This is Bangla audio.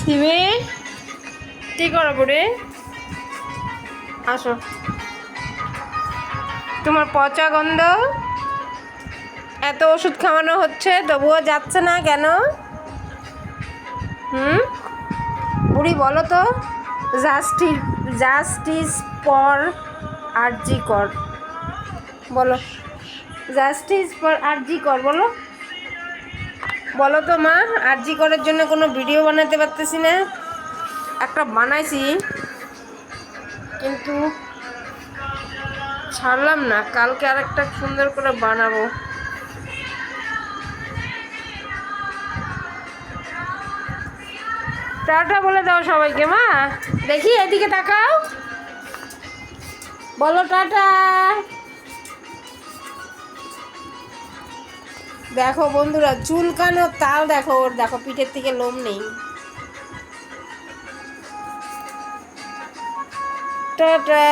সিমি কি করো বুড়ি? আসো, তোমার পচা গন্ধ, এত ওষুধ খাওয়ানো হচ্ছে তবুও যাচ্ছে না কেন? বুড়ি বলো তো, জাস্টিস ফর আরজি কর, বলো জাস্টিস ফর আরজি কর, বলো বলো তো মা। আরজি করার জন্য কোনো ভিডিও বানাতে পারতেছি না। একটা বানাইছি কিন্তু ছাড়লাম না, কালকে আরেকটা সুন্দর করে বানাবো। টাটা বলে দাও সবাইকে মা, দেখি এদিকে তাকাও, বলো টাটা। দেখো বন্ধুরা, চুলকানো তাল দেখো, ওর দেখো পিঠের থেকে লোম নেই। টাটা।